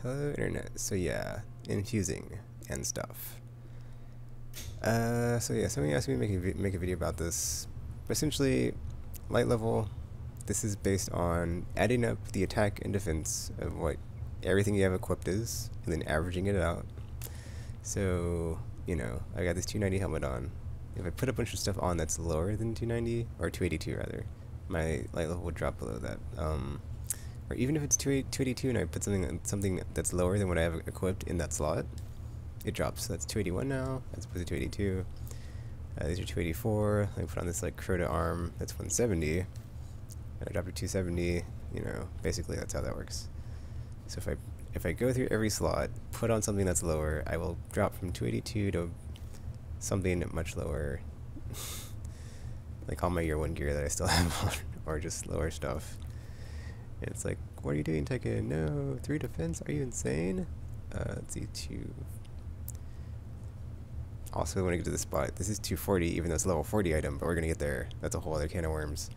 Hello internet. So yeah, infusing and stuff. So yeah, somebody asked me to make a video about this. But essentially, light level. This is based on adding up the attack and defense of what everything you have equipped is, and then averaging it out. So I got this 290 helmet on. If I put a bunch of stuff on that's lower than 290 or 282 rather, my light level would drop below that. Or even if it's 282 and I put something that's lower than what I have equipped in that slot, it drops. So that's 281 now, as opposed to 282. These are 284. I put on this like Crota arm, that's 170. And I dropped to 270. Basically that's how that works. So if I go through every slot, put on something that's lower, I will drop from 282 to something much lower. Like all my year 1 gear that I still have on, or just lower stuff. And it's like, what are you doing, Tekken? No, 3 defense? Are you insane? Let's see, 2. Also, when I get to the spot, this is 240, even though it's a level 40 item, but we're gonna get there. That's a whole other can of worms.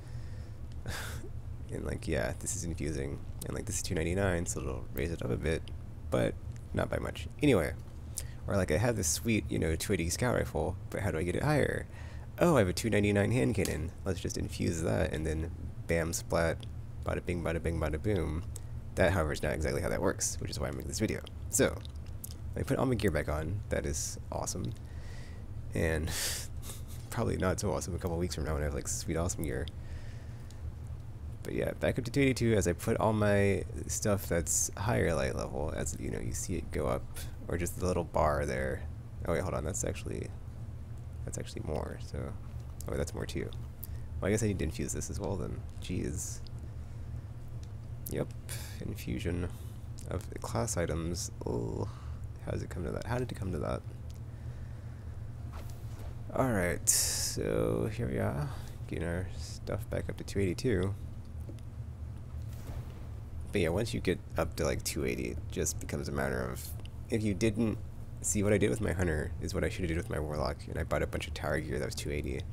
And like, yeah, this is infusing. And like, this is 299, so it'll raise it up a bit, but not by much. Anyway, or like I have this sweet, 280 scout rifle, but how do I get it higher? Oh, I have a 299 hand cannon. Let's just infuse that, and then bam, splat. Bada bing, bada bing, bada boom. That, however, is not exactly how that works, which is why I'm making this video. So, I put all my gear back on. That is awesome. And probably not so awesome a couple weeks from now when I have like sweet awesome gear. But yeah, back up to 282 as I put all my stuff that's higher light level, as you see it go up, or just the little bar there. Oh wait, hold on, that's actually more, so, oh, that's more too. Well, I guess I need to infuse this as well then. Jeez. Yep, infusion of the class items. Oh, how does it come to that? How did it come to that? Alright, so here we are, getting our stuff back up to 282. But yeah, once you get up to like 280, it just becomes a matter of, if you didn't see what I did with my hunter, is what I should have did with my warlock, and I bought a bunch of tower gear that was 280.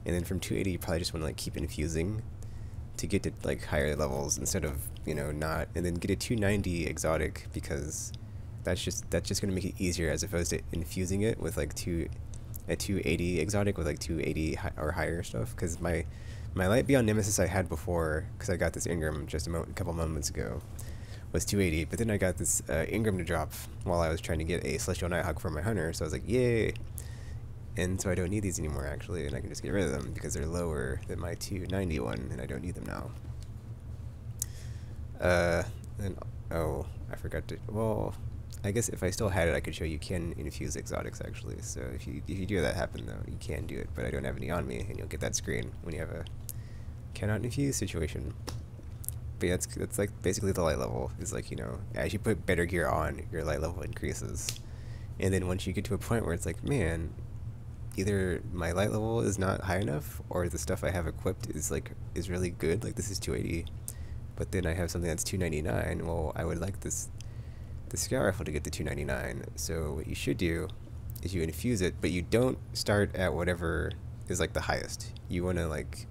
And then from 280, you probably just want to like keep infusing to get to like higher levels instead of not, and then get a 290 exotic, because that's just going to make it easier as opposed to infusing it with like a 280 exotic with like 280 or higher stuff. Because my light beyond nemesis I had before, because I got this Ingram just a couple moments ago, was 280, but then I got this Ingram to drop while I was trying to get a Celestial Nighthawk for my hunter, so I was like, yay. And so I don't need these anymore, actually, and I can just get rid of them because they're lower than my 291, and I don't need them now. And, oh, I forgot to, well, I guess if I still had it, I could show you can infuse exotics, actually. So if you do that happen, though, you can do it, but I don't have any on me, and you'll get that screen when you have a cannot infuse situation. But yeah, that's like basically the light level, is like, as you put better gear on, your light level increases. And then once you get to a point where it's like, man, either my light level is not high enough, or the stuff I have equipped is really good, like this is 280, but then I have something that's 299, well, I would like the scout rifle to get to 299, so what you should do is you infuse it, but you don't start at whatever is like the highest. You want to like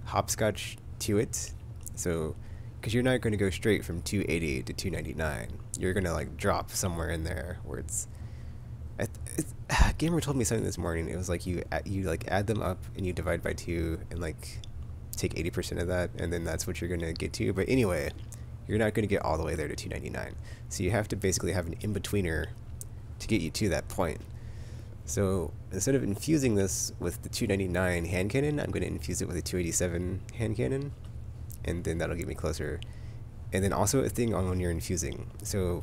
hopscotch to it, so, because you're not going to go straight from 280 to 299, you're going to like drop somewhere in there where it's Gamer told me something this morning. It was like you like add them up and you divide by 2 and like take 80% of that, and then that's what you're gonna get to. But anyway, you're not gonna get all the way there to 299. So you have to basically have an in-betweener to get you to that point. So instead of infusing this with the 299 hand cannon, I'm gonna infuse it with a 287 hand cannon, and then that'll get me closer. And then also a thing on when you're infusing. So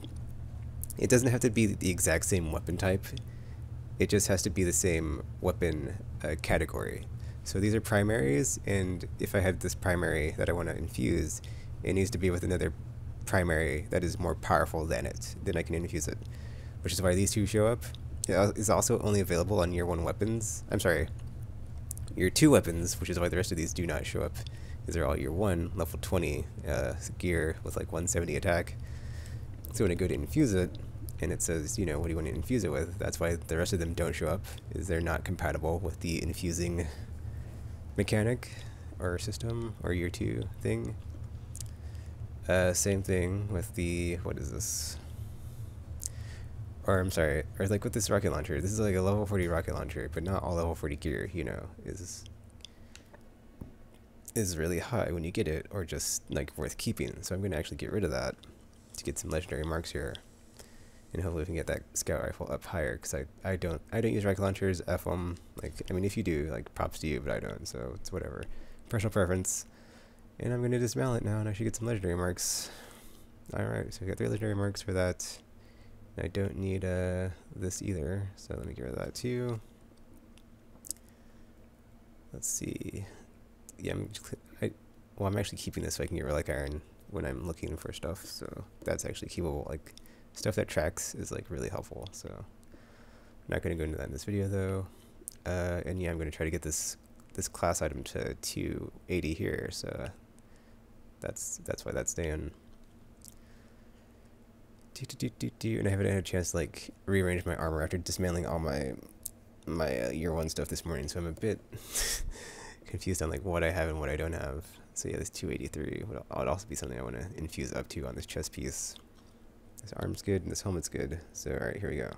it doesn't have to be the exact same weapon type. It just has to be the same weapon category. So these are primaries, and if I have this primary that I want to infuse, it needs to be with another primary that is more powerful than it. Then I can infuse it. Which is why these two show up. It is also only available on year 1 weapons. I'm sorry, year 2 weapons, which is why the rest of these do not show up. These are all year 1, level 20 gear with like 170 attack. So when I go to infuse it, and it says, what do you want to infuse it with? That's why the rest of them don't show up, is they're not compatible with the infusing mechanic or system or year 2 thing. Same thing with the, what is this? Or I'm sorry, or like with this rocket launcher. This is like a level 40 rocket launcher, but not all level 40 gear, you know, is really high when you get it, or just like worth keeping. So I'm gonna actually get rid of that to get some legendary marks here, and hopefully we can get that scout rifle up higher. Because I don't use rocket launchers. F them. Like, I mean, if you do, like, props to you, but I don't. So it's whatever, personal preference. And I'm gonna dismount it now, and I should get some legendary marks. All right, so we got 3 legendary marks for that. I don't need this either, so let me get rid of that too. Let's see. Yeah, I'm actually keeping this so I can get relic iron when I'm looking for stuff. So that's actually keepable. Like, stuff that tracks is like really helpful. So I'm not going to go into that in this video though. And yeah, I'm going to try to get this class item to 280 here. So that's why that's staying. And I haven't had a chance to like rearrange my armor after dismantling all my year 1 stuff this morning, so I'm a bit confused on like what I have and what I don't have. So yeah, this 283 would also be something I want to infuse up to on this chest piece. This arm's good and this helmet's good. So alright, here we go.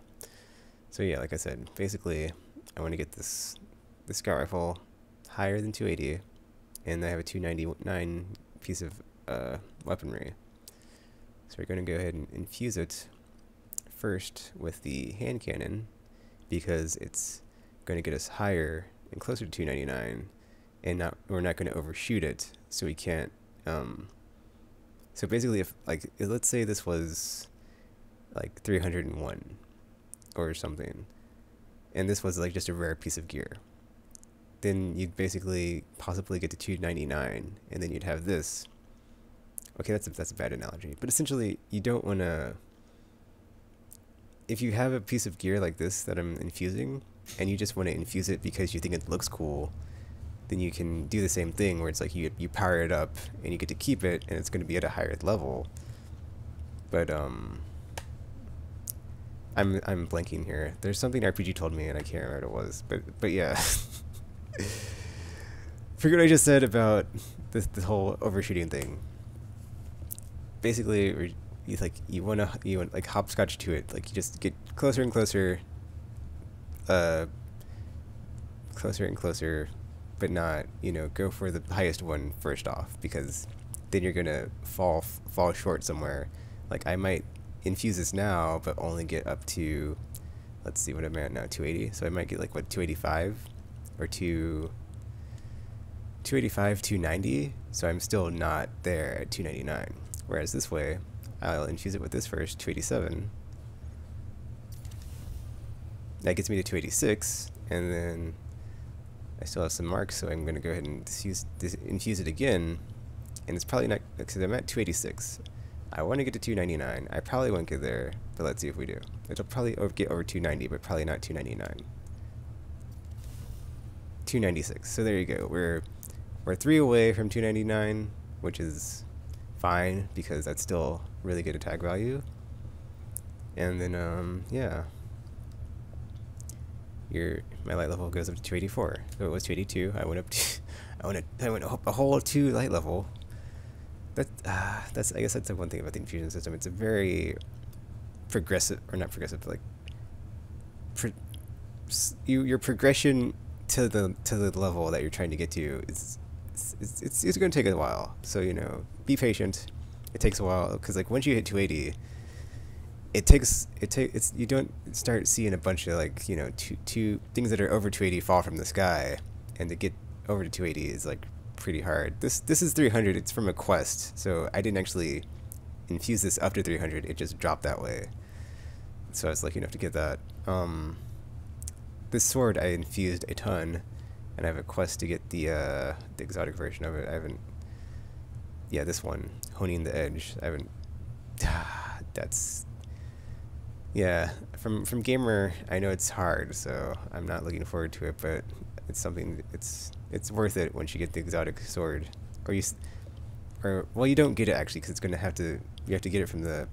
So yeah, like I said, basically I want to get this scout rifle higher than 280, and I have a 299 piece of weaponry. So we're going to go ahead and infuse it first with the hand cannon, because it's going to get us higher and closer to 299, and we're not going to overshoot it, so we can't. So basically, if let's say this was like 301 or something, and this was like just a rare piece of gear, then you'd basically possibly get to 299, and then you'd have this. Okay, that's a bad analogy, but essentially you don't want to. If you have a piece of gear like this that I'm infusing, and you just want to infuse it because you think it looks cool, then you can do the same thing where it's like you power it up and you get to keep it, and it's going to be at a higher level. But I'm blanking here. There's something RPG told me and I can't remember what it was, but yeah. Forget what I just said about this whole overshooting thing. Basically, you want like hopscotch to it. Like, you just get closer and closer, but not, go for the highest one first off, because then you're gonna fall short somewhere. Like, I might infuse this now, but only get up to, let's see what I'm at now, 280. So I might get like, what, 285 or 285, 290. So I'm still not there at 299. Whereas this way, I'll infuse it with this first, 287. That gets me to 286, and then I still have some marks, so I'm going to go ahead and infuse it again, and it's probably not, because I'm at 286. I want to get to 299. I probably won't get there, but let's see if we do. It'll probably get over 290, but probably not 299. 296. So there you go. We're 3 away from 299, which is fine, because that's still really good attack value. And then yeah, my light level goes up to 284. So it was 282. I went up to I went up a whole 2 light level. That's I guess that's the one thing about the infusion system. It's a very progressive, or not progressive, but like your progression to the level that you're trying to get to is it's going to take a while. So be patient. It takes a while, because like once you hit 280, you don't start seeing a bunch of like two things that are over 280 fall from the sky, and to get over to 280 is like pretty hard. This is 300. It's from a quest, so I didn't actually infuse this up to 300. It just dropped that way, so I was lucky enough to get that. This sword I infused a ton, and I have a quest to get the exotic version of it. I haven't. Yeah, this one, honing the edge. I haven't. That's. Yeah, from Gamer, I know it's hard, so I'm not looking forward to it. But it's something. It's worth it once you get the exotic sword, well, you don't get it actually, because you have to get it from the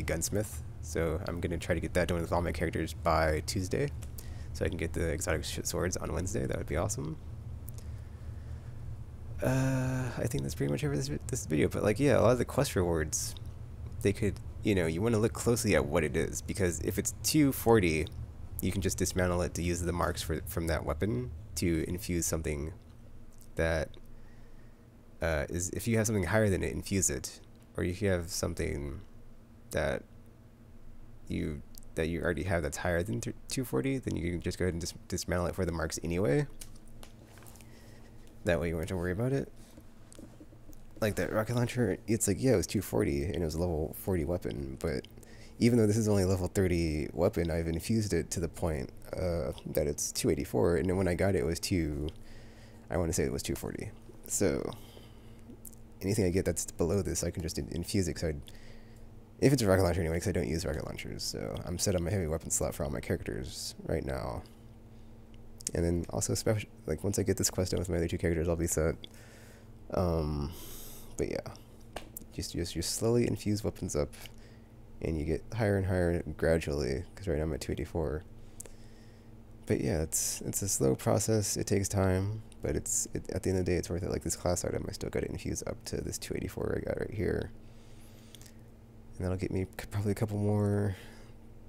gunsmith. So I'm gonna try to get that done with all my characters by Tuesday, so I can get the exotic swords on Wednesday. That would be awesome. I think that's pretty much over this video. But like, yeah, a lot of the quest rewards, they could, you want to look closely at what it is, because if it's 240, you can just dismantle it to use the marks from that weapon to infuse something that is, if you have something higher than it, infuse it, or if you have something that you already have that's higher than 240, then you can just go ahead and dismantle it for the marks anyway. That way you won't have to worry about it. Like that rocket launcher, it's like, yeah, it was 240 and it was a level 40 weapon, but even though this is only a level 30 weapon, I've infused it to the point that it's 284, and then when I got it, it was I want to say it was 240. So anything I get that's below this, I can just infuse it, because if it's a rocket launcher anyway, because I don't use rocket launchers, so I'm set on my heavy weapon slot for all my characters right now. And then also, like, once I get this quest done with my other two characters, I'll be set. But yeah, just slowly infuse weapons up, and you get higher and higher gradually, because right now I'm at 284. But yeah, it's a slow process. It takes time, but at the end of the day, it's worth it. Like this class item, I still got to infuse up to this 284 I got right here, and that'll get me probably a couple more.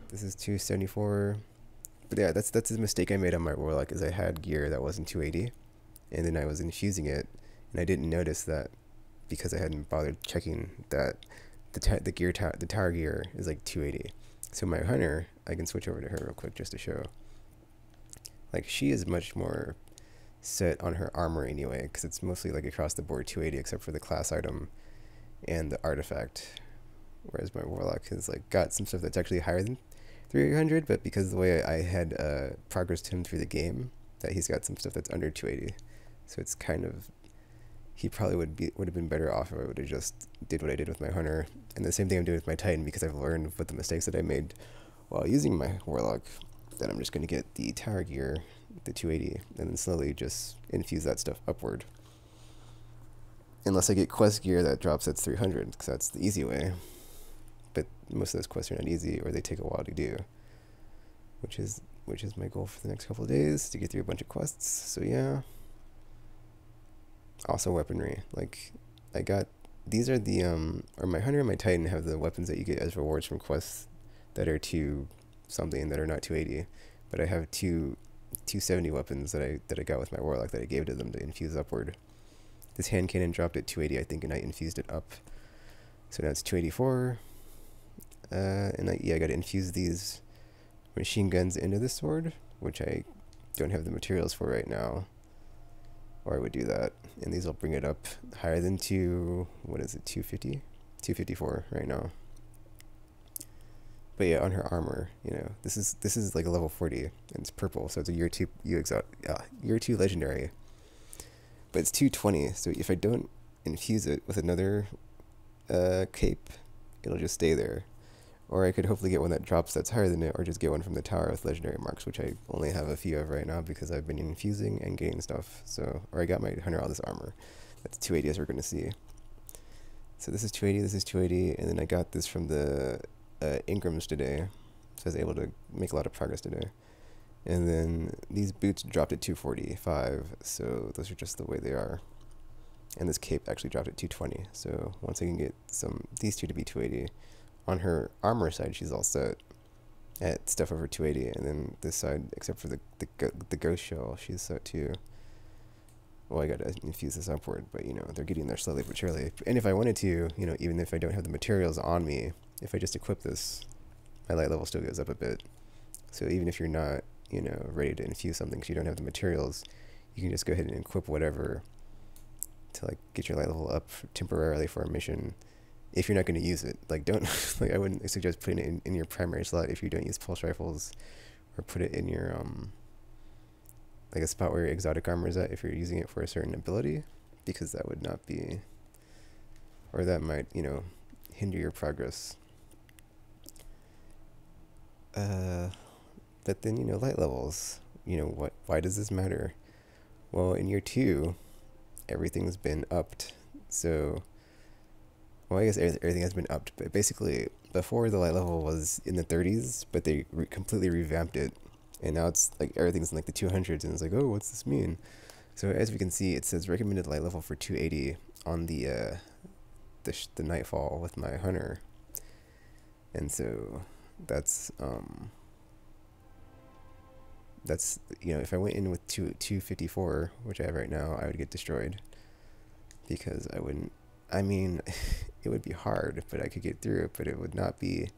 This is 274. But yeah, that's the mistake I made on my Warlock, is I had gear that wasn't 280, and then I was infusing it, and I didn't notice that, because I hadn't bothered checking that the tower gear is like 280. So my hunter, I can switch over to her real quick just to show. Like, she is much more set on her armor anyway, because it's mostly like across the board 280, except for the class item and the artifact. Whereas my Warlock has like got some stuff that's actually higher than 300, but because of the way I had progressed him through the game, that he's got some stuff that's under 280. So it's kind of, he probably would have been better off if I would have just did what I did with my hunter, and the same thing I'm doing with my Titan, because I've learned with the mistakes that I made while using my Warlock, that I'm just going to get the tower gear, the 280, and then slowly just infuse that stuff upward. Unless I get quest gear that drops at 300, because that's the easy way. But most of those quests are not easy, or they take a while to do, which is my goal for the next couple of days, to get through a bunch of quests. So yeah. Also weaponry, like I got, these are the or my hunter and my Titan have the weapons that you get as rewards from quests that are 2 something, that are not 280, but I have 270 weapons that I got with my Warlock that I gave to them to infuse upward. This hand cannon dropped at 280, I think, and I infused it up, so now it's 284. And I got to infuse these machine guns into this sword, which I don't have the materials for right now, or I would do that, and these will bring it up higher than 250, 254 right now. But yeah, on her armor, this is like a level 40, and it's purple, so it's a year 2 year 2 legendary, but it's 220. So if I don't infuse it with another cape, it'll just stay there. Or I could hopefully get one that drops that's higher than it, or just get one from the tower with legendary marks, which I only have a few of right now because I've been infusing and getting stuff. So, or I got my hunter all this armor. That's 280, as we're going to see. So this is 280, this is 280, and then I got this from the Ingrams today, so I was able to make a lot of progress today. And then these boots dropped at 245, so those are just the way they are. And this cape actually dropped at 220, so once I can get these two to be 280, on her armor side, she's all set at stuff over 280, and then this side, except for the ghost shell, she's set too. Well, I gotta infuse this upward, but they're getting there slowly but surely. And if I wanted to, even if I don't have the materials on me, if I just equip this, my light level still goes up a bit. So even if you're not, ready to infuse something because you don't have the materials, you can just go ahead and equip whatever to like get your light level up temporarily for a mission. If you're not going to use it, like don't, like I wouldn't suggest putting it in your primary slot if you don't use pulse rifles, or put it in your like a spot where your exotic armor is at if you're using it for a certain ability, because that would not be, or that might hinder your progress. But then light levels, why does this matter? Well, in year 2, everything's been upped, so. Well, I guess everything has been upped, but basically, before the light level was in the 30s, but they completely revamped it, and now it's like everything's in like the 200s, and it's like, oh, what's this mean? So as we can see, it says recommended light level for 280 on the nightfall with my hunter, and so that's you know, if I went in with 254, which I have right now, I would get destroyed because I wouldn't. I mean, it would be hard, but I could get through it, but it would not be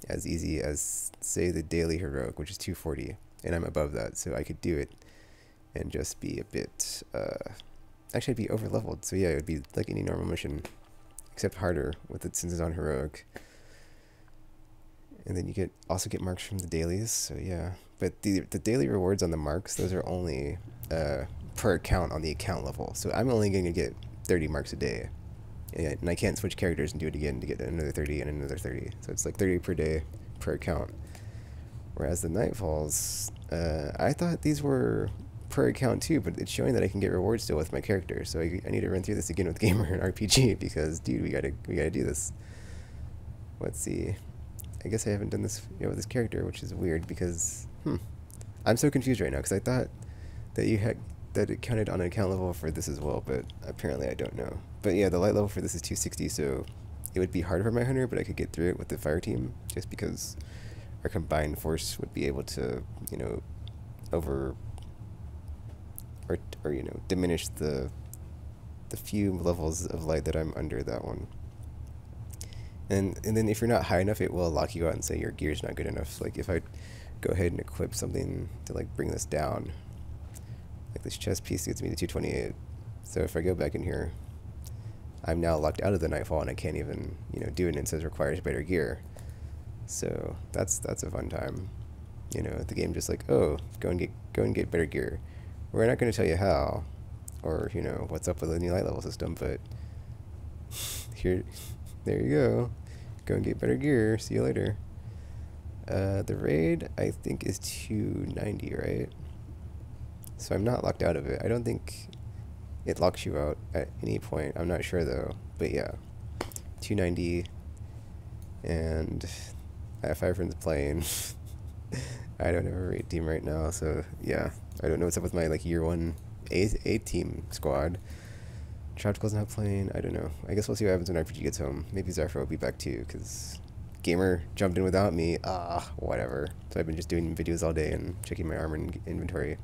as easy as, say, the daily heroic, which is 240, and I'm above that, so I could do it and just be a bit, actually I'd be over leveled, so yeah, it would be like any normal mission, except harder with it since it's on heroic. And then you also get marks from the dailies, so yeah. But the daily rewards on the marks, those are only per account on the account level, so I'm only going to get 30 marks a day. And I can't switch characters and do it again to get another 30 and another 30. So it's like 30 per day per account. Whereas the Nightfalls, I thought these were per account too, but it's showing that I can get rewards still with my character. So I need to run through this again with Gamer and RPG because, dude, we gotta do this. Let's see. I guess I haven't done this yet with this character, which is weird because, I'm so confused right now because I thought that that it counted on an account level for this as well, but apparently I don't know. But yeah, the light level for this is 260, so it would be hard for my hunter, but I could get through it with the fire team just because our combined force would be able to, you know, you know, diminish the few levels of light that I'm under that one. And then if you're not high enough, it will lock you out and say your gear's not good enough. Like if I go ahead and equip something to like bring this down, like this chest piece gets me to 228. So if I go back in here, I'm now locked out of the Nightfall and I can't even, you know, do it, and it says requires better gear. So that's a fun time. You know, the game just like, oh, go and get better gear. We're not going to tell you how, or you know what's up with the new light level system, but here, there you go. Go and get better gear. See you later. The raid I think is 290, right? So I'm not locked out of it. I don't think it locks you out at any point. I'm not sure though, but yeah, 290, and I have 5 friends playing. I don't have a raid team right now, so yeah, I don't know what's up with my like year 1 A team squad. Trout's not playing. I don't know. I guess we'll see what happens when RPG gets home. Maybe Zafra will be back too, because Gamer jumped in without me. Whatever. So I've been just doing videos all day and checking my armor and inventory.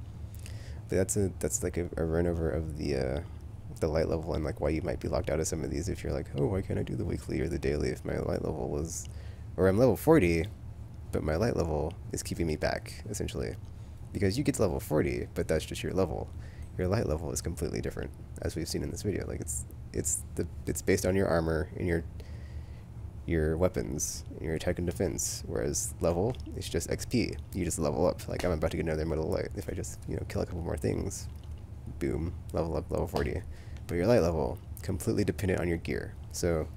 But that's like a run over of the light level and like why you might be locked out of some of these if you're like, oh, why can't I do the weekly or the daily if my light level was, or I'm level 40, but my light level is keeping me back essentially, because you get to level 40, but that's just your level. Your light level is completely different, as we've seen in this video. Like it's based on your armor and your weapons, your attack and defense, whereas level is just XP. You just level up. Like I'm about to get another medal of light. If I just, you know, kill a couple more things, boom, level up, level 40. But your light level, completely dependent on your gear. So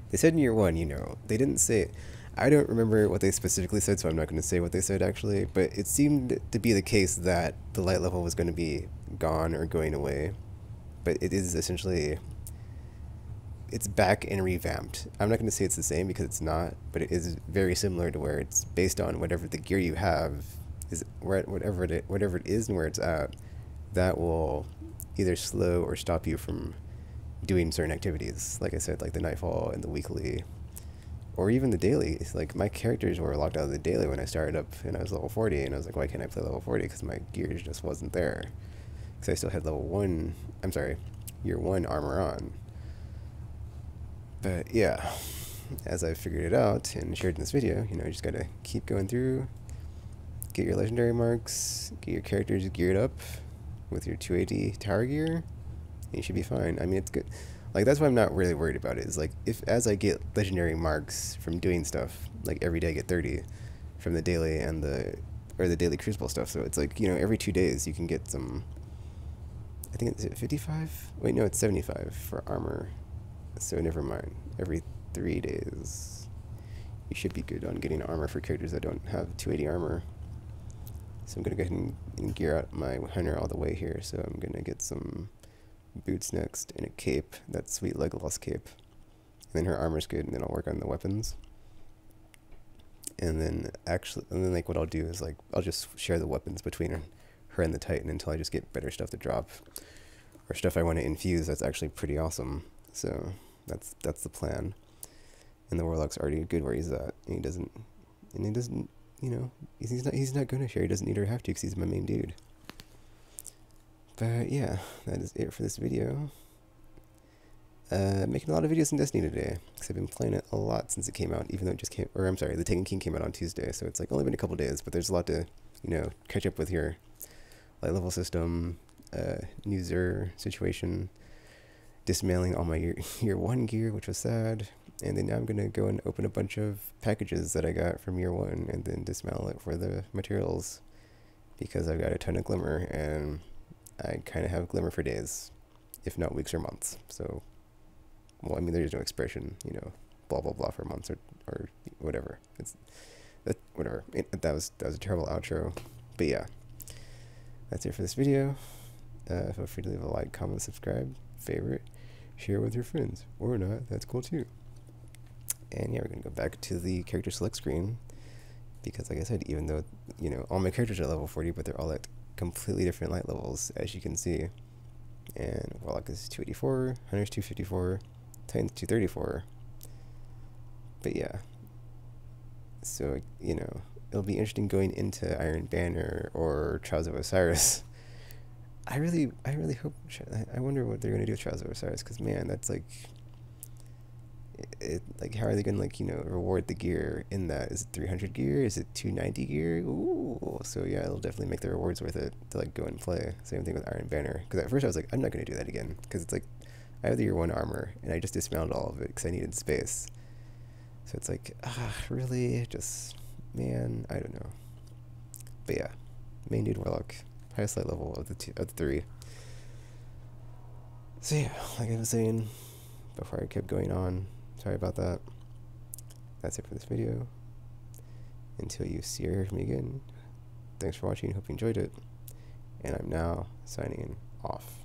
they said in year 1, you know, they didn't say, I don't remember what they specifically said, so I'm not going to say what they said actually, but it seemed to be the case that the light level was going to be gone or going away. But it is essentially, it's back and revamped. I'm not going to say it's the same because it's not, but it is very similar to where it's based on whatever the gear you have is, whatever it is and where it's at, that will either slow or stop you from doing certain activities. Like I said, like the Nightfall and the weekly, or even the daily. Like my characters were locked out of the daily when I started up and I was level 40, and I was like, why can't I play level 40? Because my gear just wasn't there. Because I still had year 1 armor on. But yeah, as I figured it out and shared in this video, you know, you just gotta keep going through, get your legendary marks, get your characters geared up with your 280 tower gear, and you should be fine. I mean, it's good. Like, that's why I'm not really worried about it, is like, as I get legendary marks from doing stuff, like every day I get 30 from the daily and the daily crucible stuff, so it's like, you know, every 2 days you can get some, I think it's 55? Wait, no, it's 75 for armor, so never mind. Every 3 days you should be good on getting armor for characters that don't have 280 armor. So I'm gonna go ahead and gear out my hunter all the way here, so I'm gonna get some boots next, and a cape, that sweet Legolas cape. And then her armor's good, and then I'll work on the weapons. And then like what I'll do is like I'll just share the weapons between her grind the Titan until I just get better stuff to drop, or stuff I want to infuse that's actually pretty awesome. So that's the plan. And the Warlock's already good where he's at. And he doesn't, you know, he's not gonna share. He doesn't need or have to because he's my main dude. But yeah, that is it for this video. Making a lot of videos in Destiny today because I've been playing it a lot since it came out, even though it just came, or I'm sorry, the Taken King came out on Tuesday, so it's like only been a couple days, but there's a lot to, you know, catch up with here. Light level system, new Xur situation, dismantling all my year 1 gear, which was sad, and then now I'm gonna go and open a bunch of packages that I got from year 1 and then dismantle it for the materials because I've got a ton of glimmer and I kind of have glimmer for days, if not weeks or months. So, well, I mean, there's no expression, you know, blah blah blah for months or whatever. It's that whatever. That was a terrible outro, but yeah, that's it for this video. Feel free to leave a like, comment, subscribe, favorite, share with your friends, or not. That's cool too. And yeah, we're gonna go back to the character select screen because, like I said, even though, you know, all my characters are level 40, but they're all at completely different light levels, as you can see. And Warlock is 284, Hunter's 254, Titan's 234. But yeah, so, you know, it'll be interesting going into Iron Banner or Trials of Osiris. I really hope, I wonder what they're gonna do with Trials of Osiris, because man, that's like, like, how are they gonna, like, you know, reward the gear in that? Is it 300 gear? Is it 290 gear? Ooh, so yeah, it'll definitely make the rewards worth it to, like, go and play. Same thing with Iron Banner, because at first I was like, I'm not gonna do that again, because it's like, I have the year 1 armor, and I just dismounted all of it because I needed space. So it's like, really? Just, man, I don't know. But yeah, main dude Warlock, highest light level of the 3. So yeah, like I was saying before I kept going on, sorry about that. That's it for this video. Until you see or hear from me again, thanks for watching, hope you enjoyed it, and I'm now signing off.